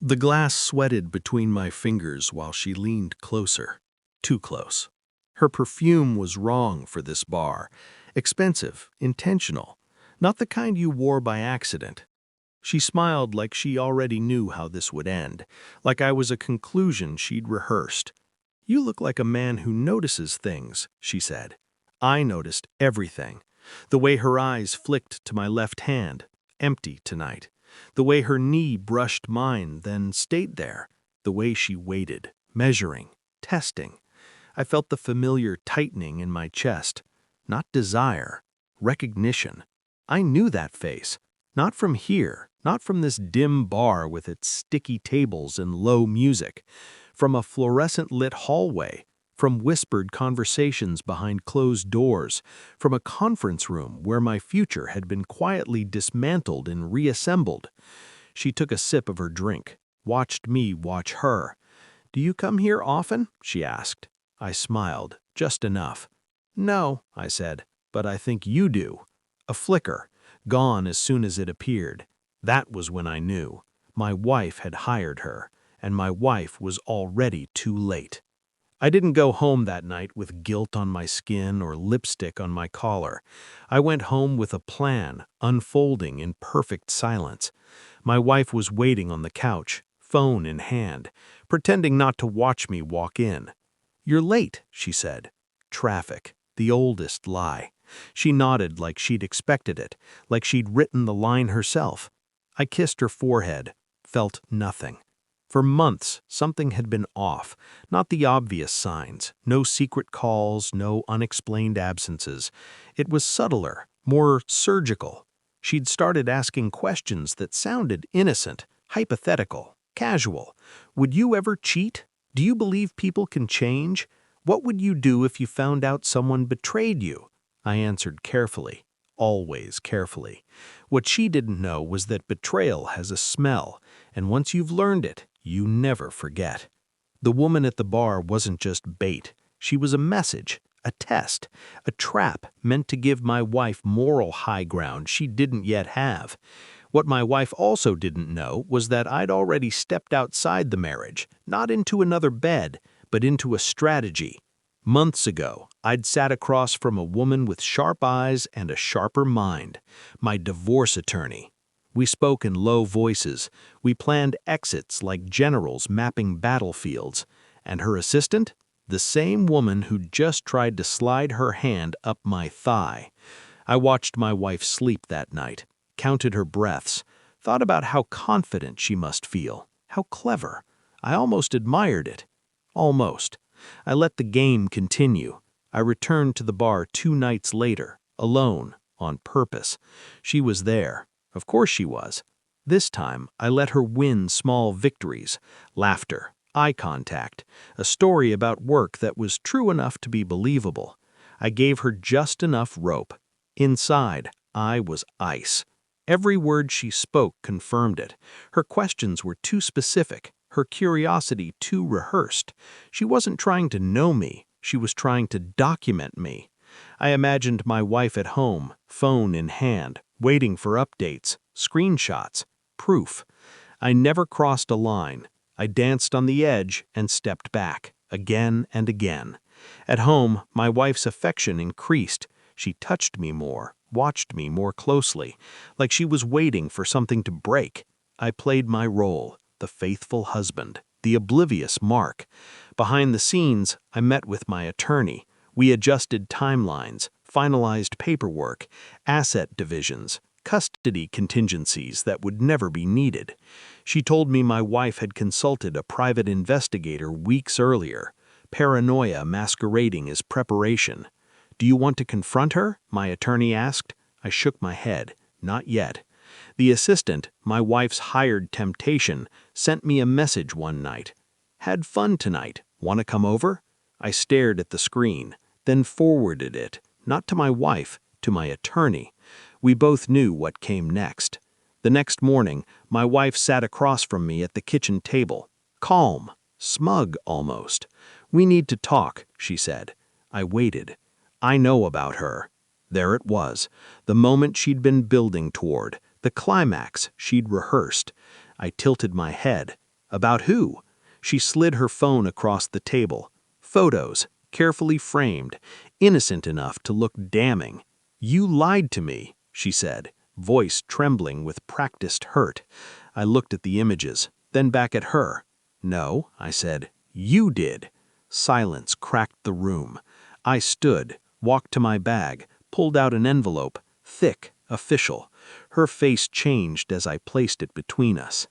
The glass sweated between my fingers while she leaned closer, too close. Her perfume was wrong for this bar. Expensive, intentional, not the kind you wore by accident. She smiled like she already knew how this would end, like I was a conclusion she'd rehearsed. "You look like a man who notices things," she said. I noticed everything. The way her eyes flicked to my left hand, empty tonight. The way her knee brushed mine, then stayed there. The way she waited, measuring, testing. I felt the familiar tightening in my chest. Not desire, recognition. I knew that face. Not from here, not from this dim bar with its sticky tables and low music. From a fluorescent-lit hallway. From whispered conversations behind closed doors. From a conference room where my future had been quietly dismantled and reassembled. She took a sip of her drink, watched me watch her. "Do you come here often?" she asked. I smiled, just enough. "No," I said, "but I think you do." A flicker, gone as soon as it appeared. That was when I knew. My wife had hired her, and my wife was already too late. I didn't go home that night with guilt on my skin or lipstick on my collar. I went home with a plan, unfolding in perfect silence. My wife was waiting on the couch, phone in hand, pretending not to watch me walk in. "You're late," she said. Traffic, the oldest lie. She nodded like she'd expected it, like she'd written the line herself. I kissed her forehead, felt nothing. For months, something had been off, not the obvious signs, no secret calls, no unexplained absences. It was subtler, more surgical. She'd started asking questions that sounded innocent, hypothetical, casual. "Would you ever cheat? Do you believe people can change? What would you do if you found out someone betrayed you?" I answered carefully, always carefully. What she didn't know was that betrayal has a smell, and once you've learned it, you never forget. The woman at the bar wasn't just bait. She was a message, a test, a trap meant to give my wife moral high ground she didn't yet have. What my wife also didn't know was that I'd already stepped outside the marriage, not into another bed, but into a strategy. Months ago, I'd sat across from a woman with sharp eyes and a sharper mind, my divorce attorney. We spoke in low voices. We planned exits like generals mapping battlefields. And her assistant? The same woman who'd just tried to slide her hand up my thigh. I watched my wife sleep that night, counted her breaths, thought about how confident she must feel, how clever. I almost admired it. Almost. I let the game continue. I returned to the bar 2 nights later, alone, on purpose. She was there. Of course she was. This time, I let her win small victories, laughter, eye contact, a story about work that was true enough to be believable. I gave her just enough rope. Inside, I was ice. Every word she spoke confirmed it. Her questions were too specific, her curiosity too rehearsed. She wasn't trying to know me, she was trying to document me. I imagined my wife at home, phone in hand, waiting for updates, screenshots, proof. I never crossed a line. I danced on the edge and stepped back, again and again. At home, my wife's affection increased. She touched me more, watched me more closely, like she was waiting for something to break. I played my role, the faithful husband, the oblivious Mark. Behind the scenes, I met with my attorney. We adjusted timelines, finalized paperwork, asset divisions, custody contingencies that would never be needed. She told me my wife had consulted a private investigator weeks earlier, paranoia masquerading as preparation. "Do you want to confront her?" my attorney asked. I shook my head. Not yet. The assistant, my wife's hired temptation, sent me a message one night. "Had fun tonight. Want to come over?" I stared at the screen, then forwarded it, not to my wife, to my attorney. We both knew what came next. The next morning, my wife sat across from me at the kitchen table, calm, smug almost. "We need to talk," she said. I waited. I know about her. There it was, the moment she'd been building toward, the climax she'd rehearsed. I tilted my head. About who? She slid her phone across the table. Photos, carefully framed, innocent enough to look damning. You lied to me, she said, voice trembling with practiced hurt. I looked at the images, then back at her. No, I said, you did. Silence cracked the room. I stood, walked to my bag, pulled out an envelope, thick, official. Her face changed as I placed it between us.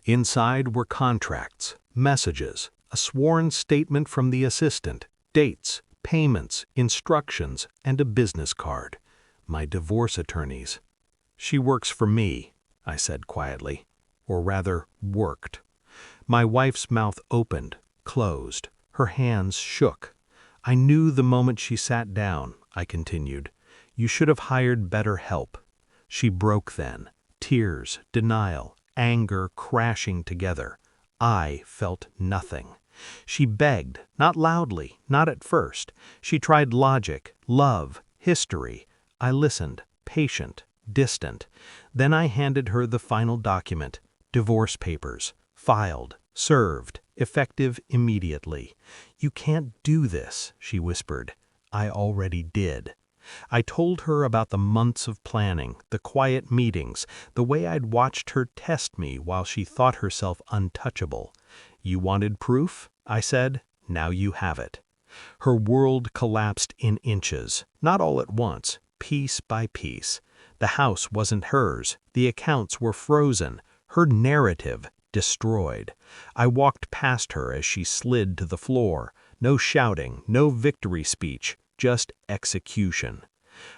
Inside were contracts, messages, a sworn statement from the assistant, dates, payments, instructions, and a business card. My divorce attorney's. She works for me, I said quietly, or rather, worked. My wife's mouth opened, closed. Her hands shook. I knew the moment she sat down, I continued. You should have hired better help. She broke then. Tears, denial, anger crashing together. I felt nothing. She begged, not loudly, not at first. She tried logic, love, history. I listened, patient, distant. Then I handed her the final document, divorce papers, filed, served, effective immediately. You can't do this, she whispered. I already did. I told her about the months of planning, the quiet meetings, the way I'd watched her test me while she thought herself untouchable. You wanted proof? I said. Now you have it. Her world collapsed in inches, not all at once, piece by piece. The house wasn't hers. The accounts were frozen. Her narrative destroyed. I walked past her as she slid to the floor. No shouting, no victory speech, just execution.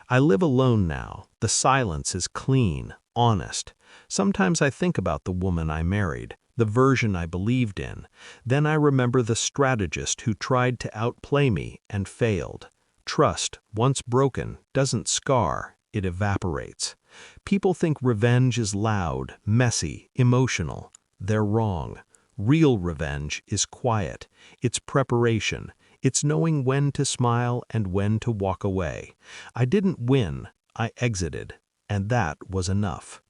I live alone now. The silence is clean, honest. Sometimes I think about the woman I married, the version I believed in. Then I remember the strategist who tried to outplay me and failed. Trust, once broken, doesn't scar, it evaporates. People think revenge is loud, messy, emotional. They're wrong. Real revenge is quiet. It's preparation. It's knowing when to smile and when to walk away. I didn't win. I exited. And that was enough.